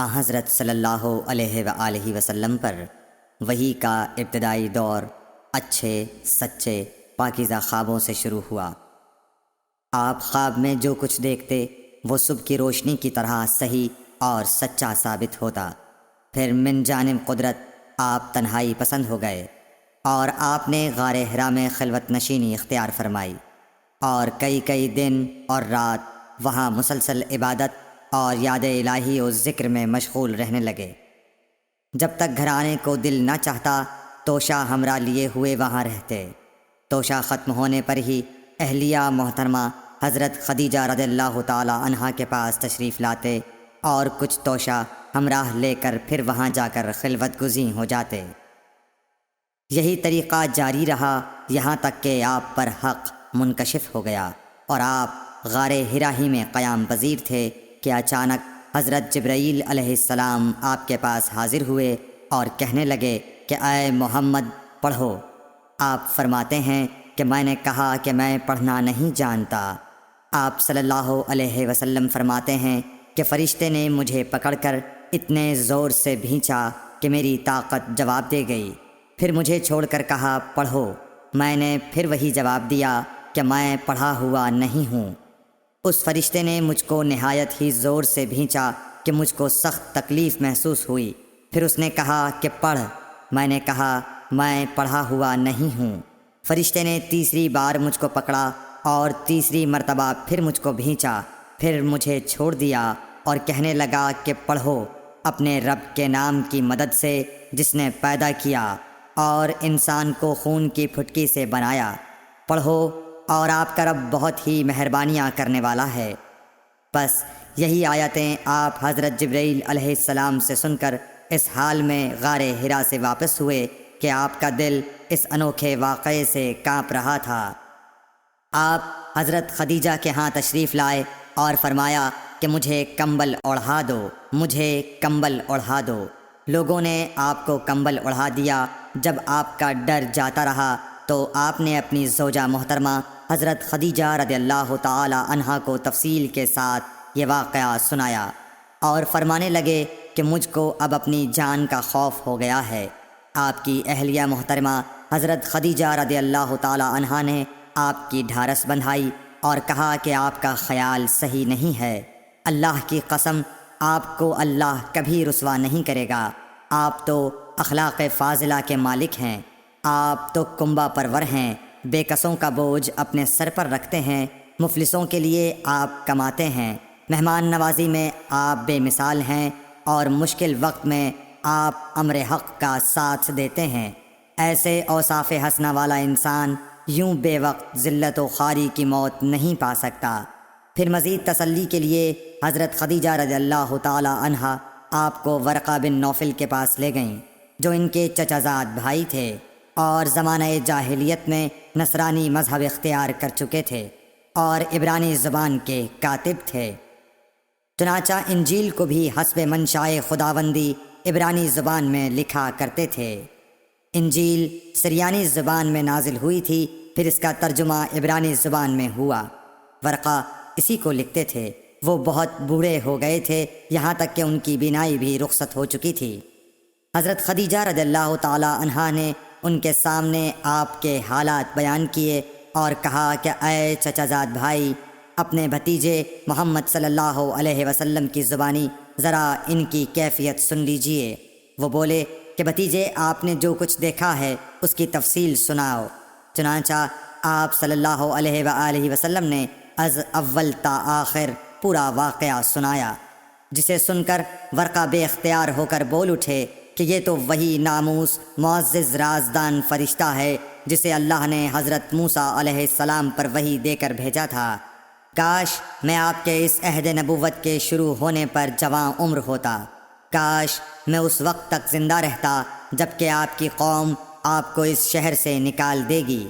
حضرت صلی اللہ علیہ وآلہ وسلم پر وحی کا ابتدائی دور اچھے سچے پاکیزہ خوابوں سے شروع ہوا۔ آپ خواب میں جو کچھ دیکھتے وہ صبح کی روشنی کی طرح صحیح اور سچا ثابت ہوتا۔ پھر من جانب قدرت آپ تنہائی پسند ہو گئے اور آپ نے غار حرا میں خلوت نشینی اختیار فرمائی اور کئی دن اور رات وہاں مسلسل عبادت اور یاد الہی و ذکر میں مشغول رہنے لگے۔ جب تک گھر آنے کو دل نہ چاہتا توشہ ہمراہ لیے ہوئے وہاں رہتے۔ توشہ ختم ہونے پر ہی اہلیہ محترمہ حضرت خدیجہ رضی اللہ تعالی عنہا کے پاس تشریف لاتے اور کچھ توشہ ہمراہ لے کر پھر وہاں جا کر خلوت گزین ہو جاتے۔ یہی طریقہ جاری رہا یہاں تک کہ آپ پر حق منکشف ہو گیا اور آپ غار حرا ہی میں قیام پذیر تھے کہ اچانک حضرت جبرائیل علیہ السلام آپ کے پاس حاضر ہوئے اور کہنے لگے کہ اے محمد پڑھو۔ آپ فرماتے ہیں کہ میں نے کہا کہ میں پڑھنا نہیں جانتا۔ آپ صلی اللہ علیہ وسلم فرماتے ہیں کہ فرشتے نے مجھے پکڑ کر اتنے زور سے بھینچا کہ میری طاقت جواب دے گئی۔ پھر مجھے چھوڑ کر کہا پڑھو۔ میں نے پھر وہی جواب دیا کہ میں پڑھا ہوا نہیں ہوں۔ اس فرشتے نے مجھ کو نہایت ہی زور سے بھینچا کہ مجھ کو سخت تکلیف محسوس ہوئی۔ پھر اس نے کہا کہ پڑھ۔ میں نے کہا میں پڑھا ہوا نہیں ہوں۔ فرشتے نے تیسری بار مجھ کو پکڑا اور تیسری مرتبہ پھر مجھ کو بھینچا، پھر مجھے چھوڑ دیا اور کہنے لگا کہ پڑھو اپنے رب کے نام کی مدد سے جس نے پیدا کیا اور انسان کو خون کی پھٹکی سے بنایا۔ پڑھو اور آپ کا رب بہت ہی مہربانیاں کرنے والا ہے۔ بس یہی آیتیں آپ حضرت جبرائیل علیہ السلام سے سن کر اس حال میں غار حرا سے واپس ہوئے کہ آپ کا دل اس انوکھے واقعے سے کانپ رہا تھا۔ آپ حضرت خدیجہ کے ہاں تشریف لائے اور فرمایا کہ مجھے کمبل اوڑھا دو، مجھے کمبل اوڑھا دو۔ لوگوں نے آپ کو کمبل اوڑھا دیا۔ جب آپ کا ڈر جاتا رہا تو آپ نے اپنی زوجہ محترمہ حضرت خدیجہ رضی اللہ تعالی عنہا کو تفصیل کے ساتھ یہ واقعہ سنایا اور فرمانے لگے کہ مجھ کو اب اپنی جان کا خوف ہو گیا ہے۔ آپ کی اہلیہ محترمہ حضرت خدیجہ رضی اللہ تعالی عنہا نے آپ کی ڈھارس بندھائی اور کہا کہ آپ کا خیال صحیح نہیں ہے۔ اللہ کی قسم آپ کو اللہ کبھی رسوا نہیں کرے گا۔ آپ تو اخلاق فاضلہ کے مالک ہیں۔ آپ تو کنبہ پرور ہیں، بے کسوں کا بوجھ اپنے سر پر رکھتے ہیں، مفلسوں کے لیے آپ کماتے ہیں، مہمان نوازی میں آپ بے مثال ہیں اور مشکل وقت میں آپ امر حق کا ساتھ دیتے ہیں۔ ایسے اوصاف حسنہ والا انسان یوں بے وقت ذلت و خواری کی موت نہیں پا سکتا۔ پھر مزید تسلی کے لیے حضرت خدیجہ رضی اللہ تعالی عنہا آپ کو ورقہ بن نوفل کے پاس لے گئیں جو ان کے چچا زاد بھائی تھے اور زمانہ جاہلیت میں نصرانی مذہب اختیار کر چکے تھے اور عبرانی زبان کے کاتب تھے۔ چنانچہ انجیل کو بھی حسب منشائے خداوندی عبرانی زبان میں لکھا کرتے تھے۔ انجیل سریانی زبان میں نازل ہوئی تھی، پھر اس کا ترجمہ عبرانی زبان میں ہوا۔ ورقہ اسی کو لکھتے تھے۔ وہ بہت بوڑھے ہو گئے تھے، یہاں تک کہ ان کی بینائی بھی رخصت ہو چکی تھی۔ حضرت خدیجہ رضی اللہ تعالی عنہا نے ان کے سامنے آپ کے حالات بیان کیے اور کہا کہ اے چچا زاد بھائی، اپنے بھتیجے محمد صلی اللہ علیہ وسلم کی زبانی ذرا ان کی کیفیت سن لیجئے۔ وہ بولے کہ بھتیجے آپ نے جو کچھ دیکھا ہے اس کی تفصیل سناؤ۔ چنانچہ آپ صلی اللہ علیہ وآلہ وسلم نے از اول تا آخر پورا واقعہ سنایا، جسے سن کر ورقہ بے اختیار ہو کر بول اٹھے کہ یہ تو وہی ناموس معزز رازدان فرشتہ ہے جسے اللہ نے حضرت موسیٰ علیہ السلام پر وحی دے کر بھیجا تھا۔ کاش میں آپ کے اس عہد نبوت کے شروع ہونے پر جواں عمر ہوتا، کاش میں اس وقت تک زندہ رہتا جب کہ آپ کی قوم آپ کو اس شہر سے نکال دے گی۔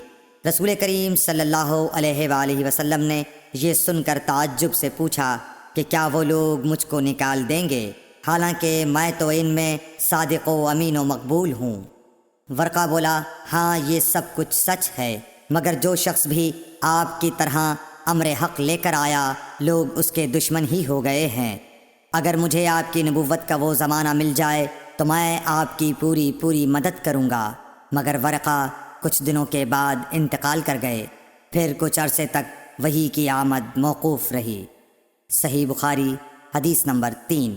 رسول کریم صلی اللہ علیہ وآلہ وسلم نے یہ سن کر تعجب سے پوچھا کہ کیا وہ لوگ مجھ کو نکال دیں گے، حالانکہ میں تو ان میں صادق و امین و مقبول ہوں۔ ورقہ بولا ہاں یہ سب کچھ سچ ہے، مگر جو شخص بھی آپ کی طرح امر حق لے کر آیا لوگ اس کے دشمن ہی ہو گئے ہیں۔ اگر مجھے آپ کی نبوت کا وہ زمانہ مل جائے تو میں آپ کی پوری مدد کروں گا، مگر ورقہ کچھ دنوں کے بعد انتقال کر گئے۔ پھر کچھ عرصے تک وحی کی آمد موقوف رہی۔ صحیح بخاری حدیث نمبر 3۔